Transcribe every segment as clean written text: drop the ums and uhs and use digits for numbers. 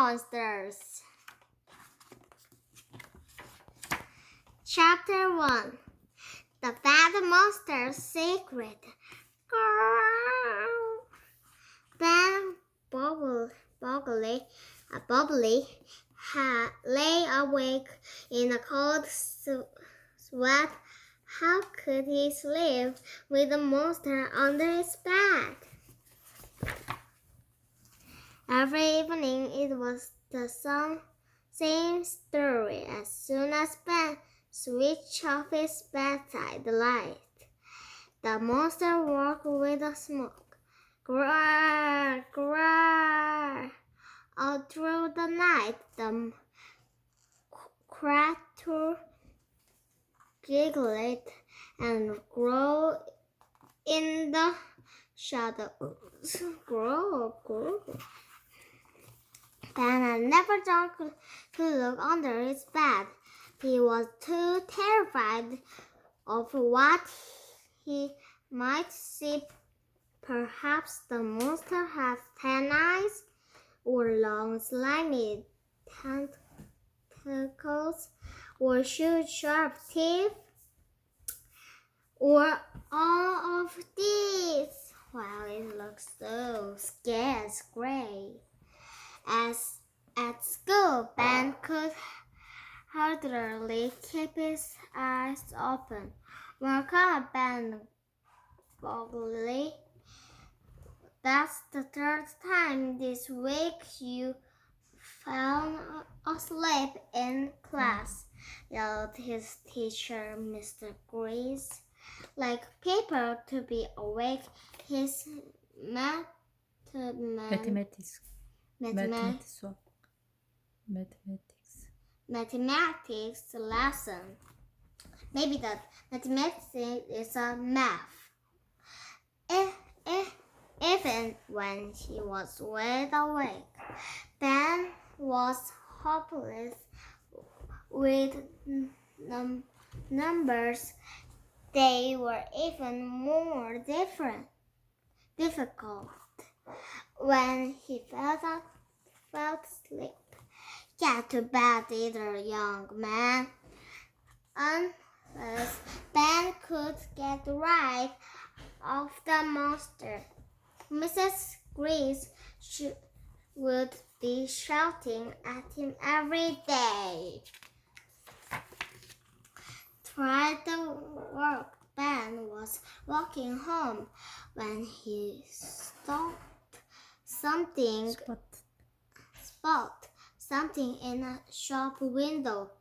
Monsters. Chapter 1. The Bad Monster's Secret. Then Bubbly lay awake in a cold sweat. How could he sleep with a monster under his bed? Every evening it was the same story. As soon as Ben switched off his bedside light, the monster walked with a smoke. Grrr, grrr. All through the night, the creature giggled and growled in the shadows. Ben had never thought to look under his bed. He was too terrified of what he might see. Perhaps the monster had 10 eyes, or long slimy tentacles, or huge sharp teeth, or all of these. Well, it looks so scary. As at school, Ben could hardly keep his eyes open. Woke up, Ben Bubbly. That's the third time this week you fell asleep in class, yelled his teacher, Mr. Grease. Like people to be awake, his Mathematics lesson. Maybe that mathematics is a math. Even when he was wide awake, Ben was hopeless with numbers. They were even more difficult when he fell asleep. Get to bed, little young man. Unless Ben could get rid of the monster, Mrs. Grease would be shouting at him every day. Tried the work. Ben was walking home when he spot something in a shop window.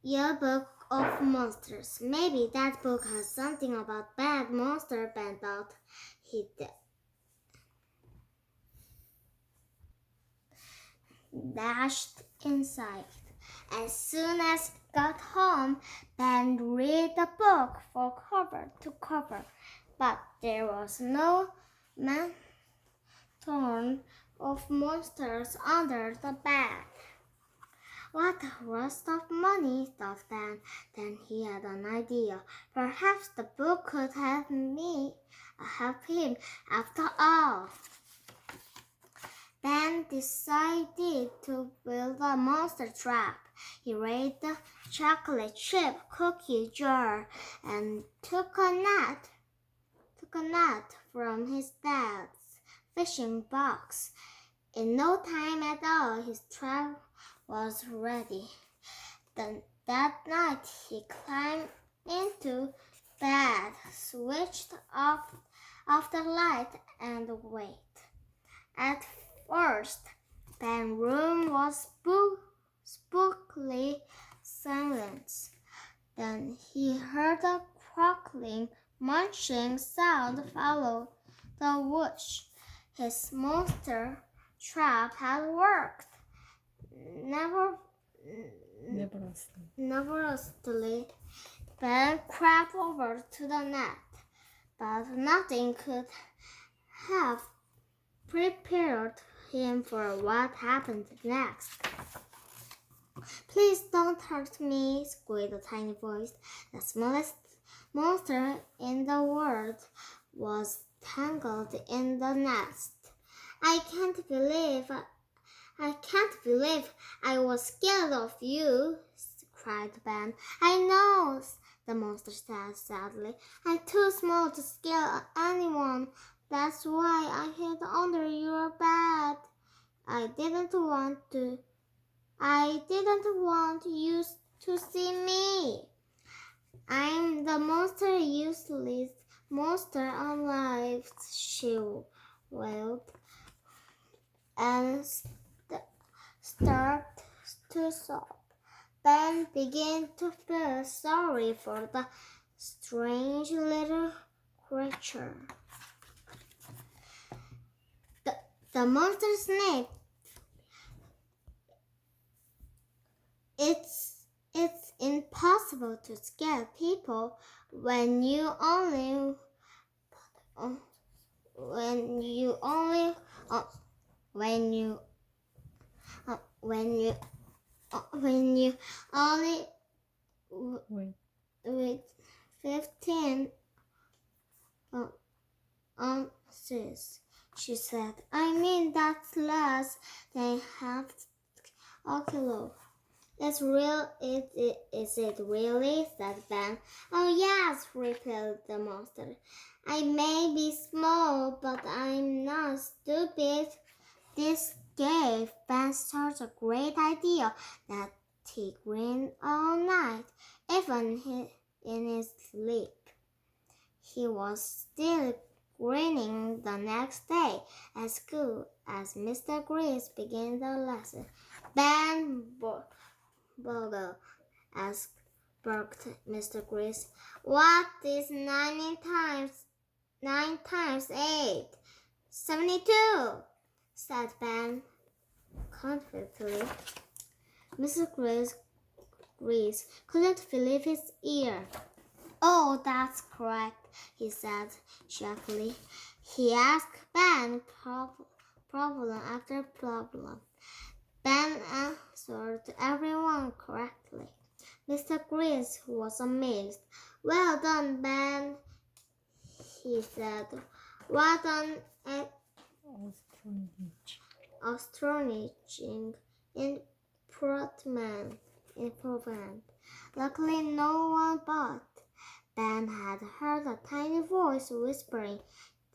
A book of monsters. Maybe that book has something about bad monster, Ben thought. He dashed inside. As soon as he got home, Ben read the book from cover to cover, but there was no mention of monsters under the bed. What a waste of money, thought Ben. Then he had an idea. Perhaps the book could help him after all. Ben decided to build a monster trap. He raided the chocolate chip cookie jar and took a net from his dad's fishing box. In no time at all, his trap was ready. Then that night he climbed into bed, switched off the light, and waited. At first, Ben's room was spookily silent. Then he heard a crackling, munching sound follow the whoosh. His monster trap had worked. Nervously, Ben crept over to the net, but nothing could have prepared him for what happened next. Please don't hurt me, squeaked a tiny voice. The smallest monster in the world was tangled in the nest. I can't believe I can't believe I was scared of you, cried Ben. I know, the monster said sadly. I'm too small to scare anyone. That's why I hid under your bed. I didn't want you to see me. I'm the most useless monster alive, she wailed, and started to sob. Ben began to feel sorry for the strange little creature. The monster snapped. It's impossible to scare people when you only when you only when you only with 15 ounces, she said. I mean, that's less than half a kilo. Is it really? Said Ben. Oh yes, replied the monster. I may be small, but I'm not stupid. This gave Ben such a great idea that he grinned all night, even in his sleep. He was still grinning the next day at school as Mr. Gris began the lesson. Ben Bogle barked Mr. Gris. What is 9 times 8? 72, said Ben confidently. Mr. Gris couldn't believe his ear. Oh, that's correct, he said cheerfully. He asked Ben problem after problem. Ben answered everyone correctly. Mr. Gris was amazed. Well done, Ben, he said. Well done at astonishing improvement. Luckily, no one but Ben had heard a tiny voice whispering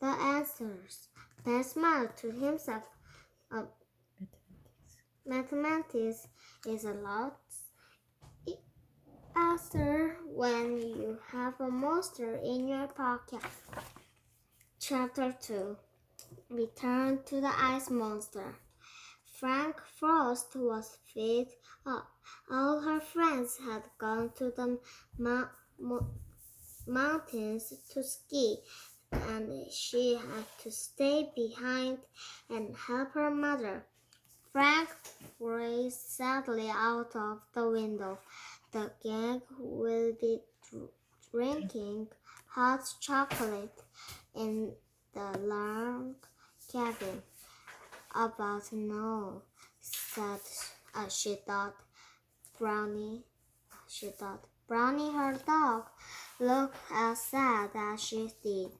the answers. Ben smiled to himself. Mathematics is a lot easier when you have a monster in your pocket. Chapter 2. Return to the Ice Monster. Frank Frost was fed up. All her friends had gone to the mountains to ski, and she had to stay behind and help her mother. Frank gazed sadly out of the window. The gang will be drinking hot chocolate in the log cabin. About no, said she thought. Brownie, her dog, looked as sad as she did.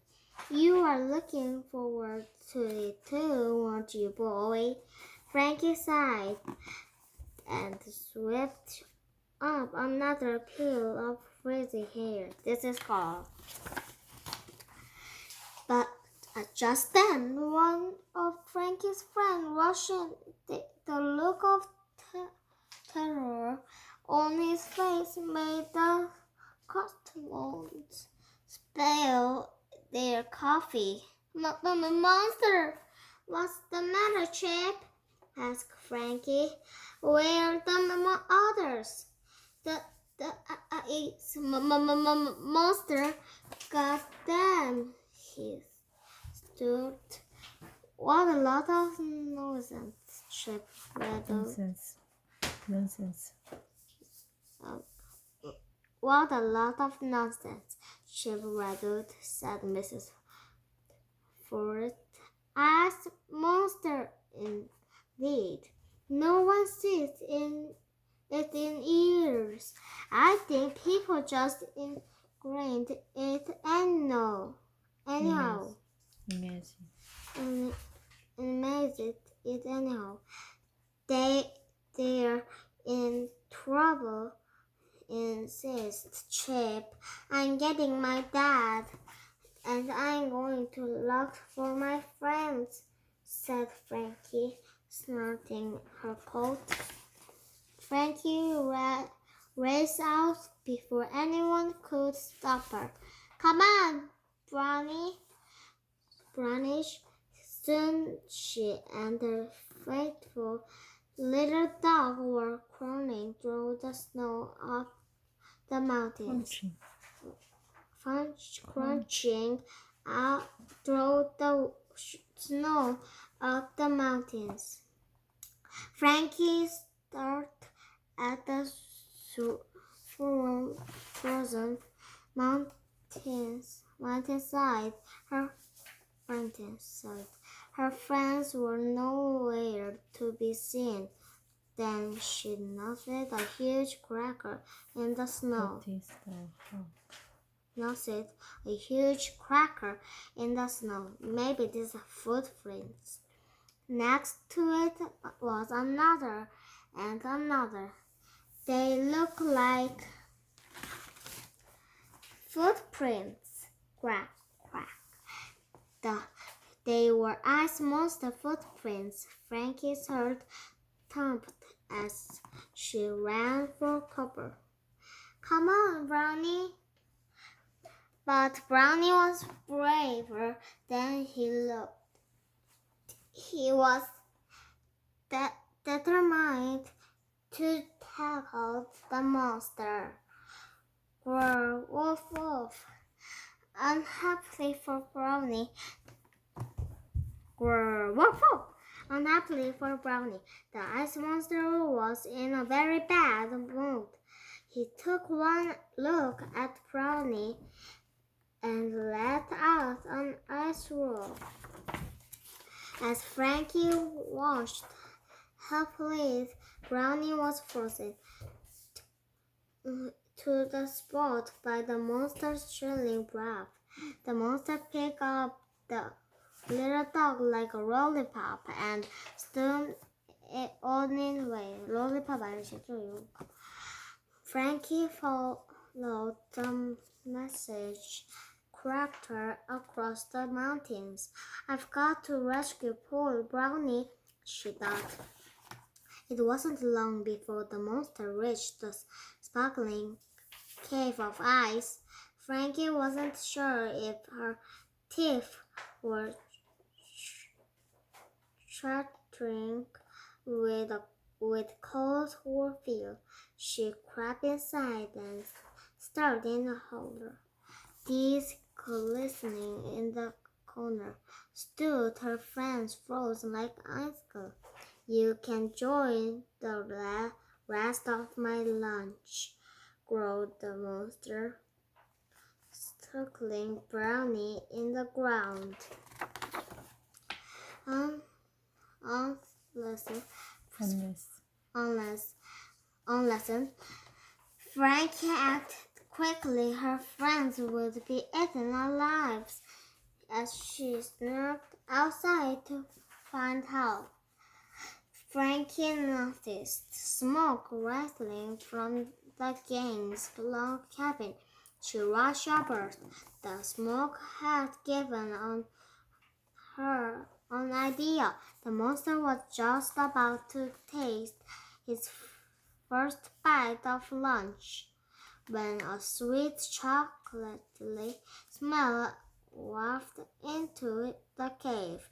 You are looking forward to it too, weren't you, boy? Frankie sighed and swept up another pile of frizzy hair. This is called. But just then, one of Frankie's friends rushed in. The look of terror on his face made the customers spill their coffee. Monster! What's the matter, Chip? Asked Frankie. Where are the others? It's monster got them. He stood. What a lot of nonsense, Chip rattled. Nonsense. What a lot of nonsense, Chip rattled, said Mrs. Ford. As monster indeed. No one sees it in years. I think people just ingrained it anyhow. Imagine. Amazed it anyhow. They're in trouble, insists Chip. I'm getting my dad, and I'm going to look for my friends, said Frankie, snorting her coat. Frankie raced out before anyone could stop her. Come on, Brownish. Soon she and her faithful little dog were crawling through the snow up the mountains, crunching out through the snow up the mountains. Frankie stared at the frozen mountainside. Her friends were nowhere to be seen. Then she noticed a huge cracker in the snow. Maybe these are footprints. Next to it was another and another. They looked like footprints. Crack, crack. They were ice monster footprints. Frankie's heart thumped as she ran for cover. Come on, Brownie. But Brownie was braver than he looked. He was determined to tackle the monster. Grr, woof, woof. Unhappily for Brownie, the ice monster was in a very bad mood. He took one look at Brownie and let out an ice roll. As Frankie watched helpless, Brownie was frozen to the spot by the monster's chilling breath. The monster picked up the little dog like a lollipop and stood it on its way. lollipop 아시죠? Frankie followed the message character across the mountains. I've got to rescue poor Brownie, she thought. It wasn't long before the monster reached the sparkling cave of ice. Frankie wasn't sure if her teeth were chattering with cold or fear. She crept inside and stared in the hollow. These glistening in the corner stood her friends frozen like icicles. You can join the rest of my lunch, growled the monster, circling Brownie in the ground. Unless Frankie acted quickly, her friends would be eaten alive as she snuck outside to find help. Frankie noticed smoke rising from the gang's log cabin. She rushed upward. The smoke had given her an idea. The monster was just about to taste his first bite of lunch when a sweet chocolatey smell wafted into the cave.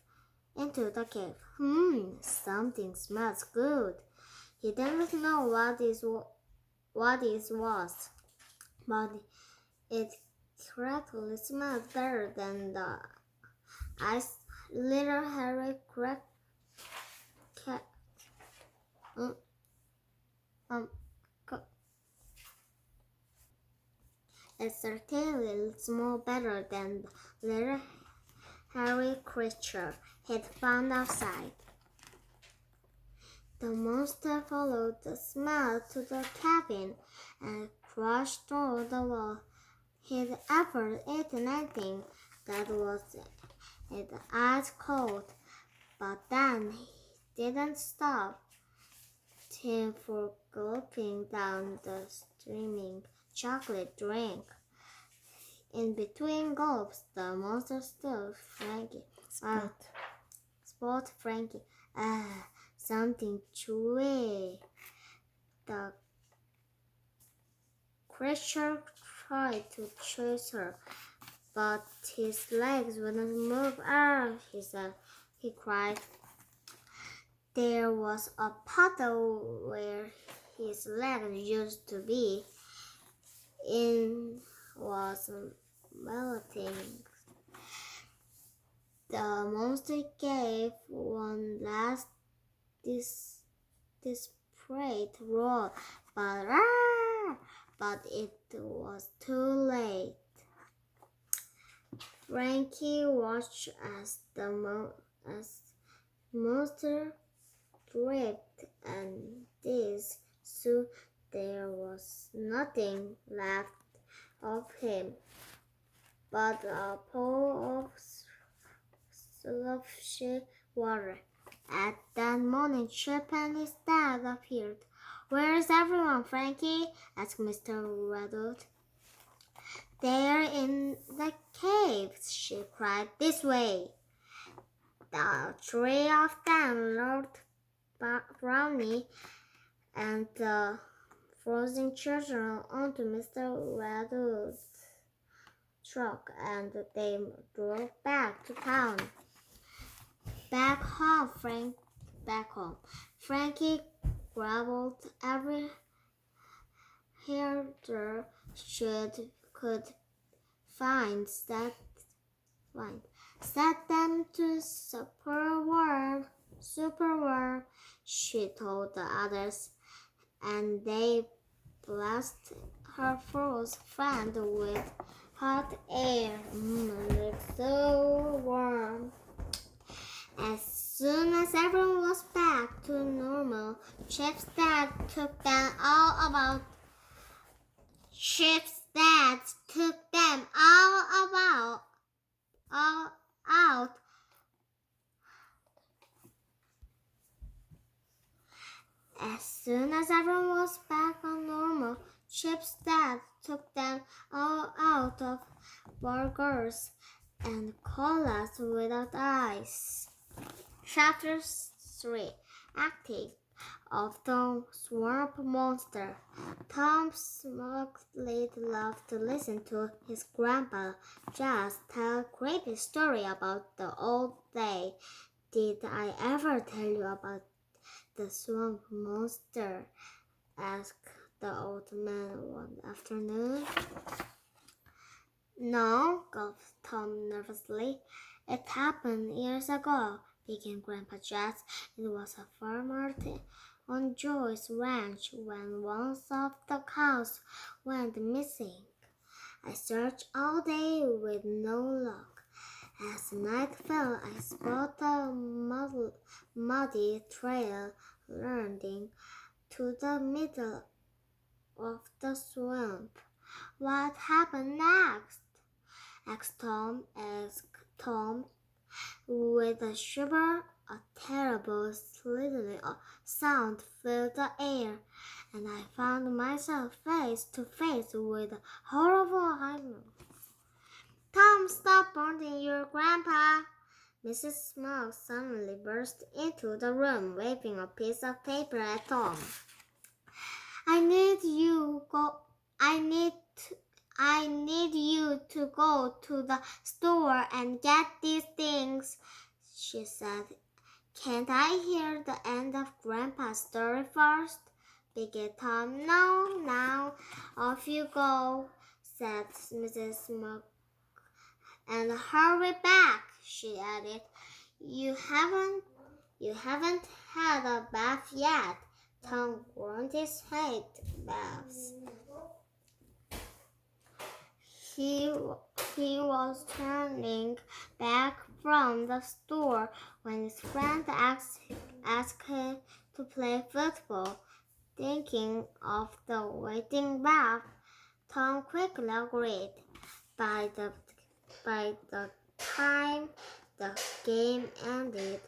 Something smells good. He didn't know what it was, but it crackly smelled better than the ice. Little Harry It certainly smelled better than the little hairy creature he'd found outside. The monster followed the smell to the cabin and crashed through the wall. He'd ever eaten anything that was ice cold, but then he didn't stop. him for gulping down the steaming chocolate drink. In between gulps, the monster stilled Frankie. Spot Frankie. Something chewy. The creature tried to chase her, but his legs wouldn't move. He said. He cried. There was a puddle where his legs used to be. It was melting. The monster gave one last desperate roar, but it was too late. Frankie watched as the monster dripped and this, so there was nothing left of him but a pool of slushy water. At that moment, Chip and his dad appeared. "Where is everyone, Frankie?" asked Mr. Rabbit. "They're in the cave," she cried. "This way." The three of them lured Brownie and the frozen children onto Mr. Rabbit's truck, and they drove back to town. Back home. Frankie grumbled every herder could find, set them to Superworld, she told the others, and they blasted her false friend with hot air. It's so warm. As soon as everyone was back to normal, Chip's dad took them all about. Out. As soon as everyone was back on normal, Chip's dad took them all out of burgers and colas without ice. Chapter 3. Acting of the Swamp Monster. Tom Smollett loved to listen to his grandpa just tell a creepy story about the old day. "Did I ever tell you about the Swamp Monster?" asked the old man one afternoon. "No," gulped Tom nervously. "It happened years ago," began Grandpa Jess. "It was a farmer on Joy's ranch when one of the cows went missing. I searched all day with no luck. As night fell, I spotted a muddy trail leading to the middle of the swamp." "What happened next?" asked Tom with a shiver. "A terrible slithering sound filled the air, and I found myself face to face with a horrible animal." "Tom, stop bothering your grandpa!" Mrs. Smoke suddenly burst into the room, waving a piece of paper at Tom. I need you to go to the store and get these things," she said. "Can't I hear the end of Grandpa's story first?" began Tom. "No, now off you go," said Mrs. Smoke. "And hurry back," she added. You haven't had a bath yet." Tom grunted his hate baths. He was turning back from the store when his friend asked him to play football. Thinking of the waiting bath, Tom quickly agreed. By the time the game ended,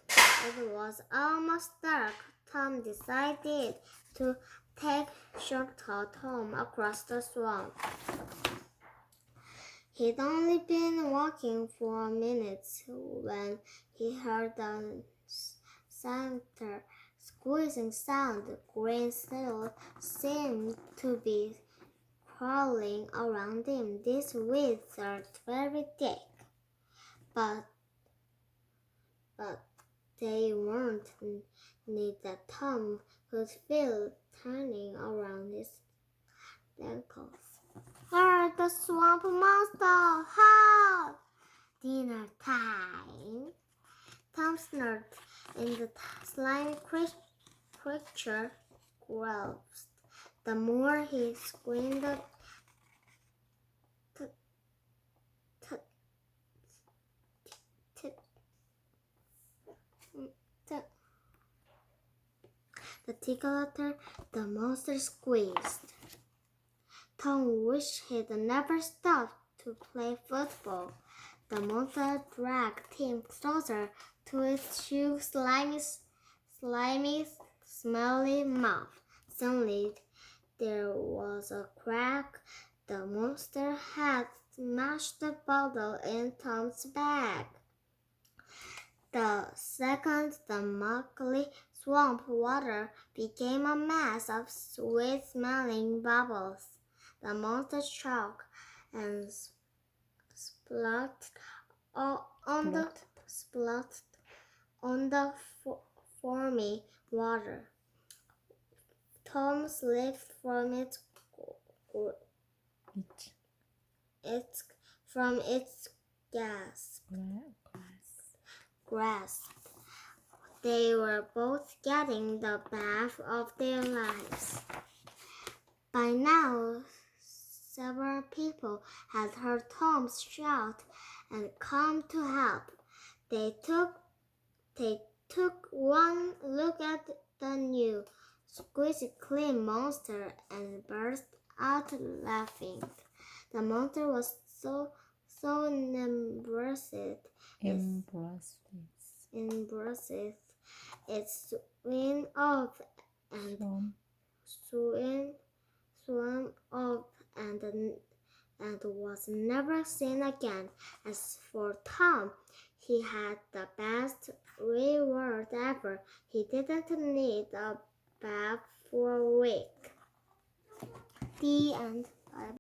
it was almost dark. Tom decided to take a shortcut home across the swamp. He'd only been walking for minutes when he heard a center squeezing sound. Green still seemed to be crawling around him. These weeds are very thick, but they weren't neat that Tom could feel turning around his ankles. The swamp monster! Help! Dinner time! Tom snarled, and the slimy creature growled. The more he screamed, the tickler the monster squeezed. Tom wished he'd never stopped to play football. The monster dragged him closer to its huge, slimy, smelly mouth. Suddenly, there was a crack. The monster had smashed the bottle in Tom's bag. The second the muckly swamp water became a mass of sweet-smelling bubbles. The monster choked and spluttered on the foamy water. Tom slipped from its grasp. They were both getting the bath of their lives. By now, several people had heard Tom's shout and come to help. They took one look at the new squeaky clean monster and burst out laughing. The monster was so embarrassed. It swam off and was never seen again. As for Tom, he had the best reward ever. He didn't need a bath for a week. The end.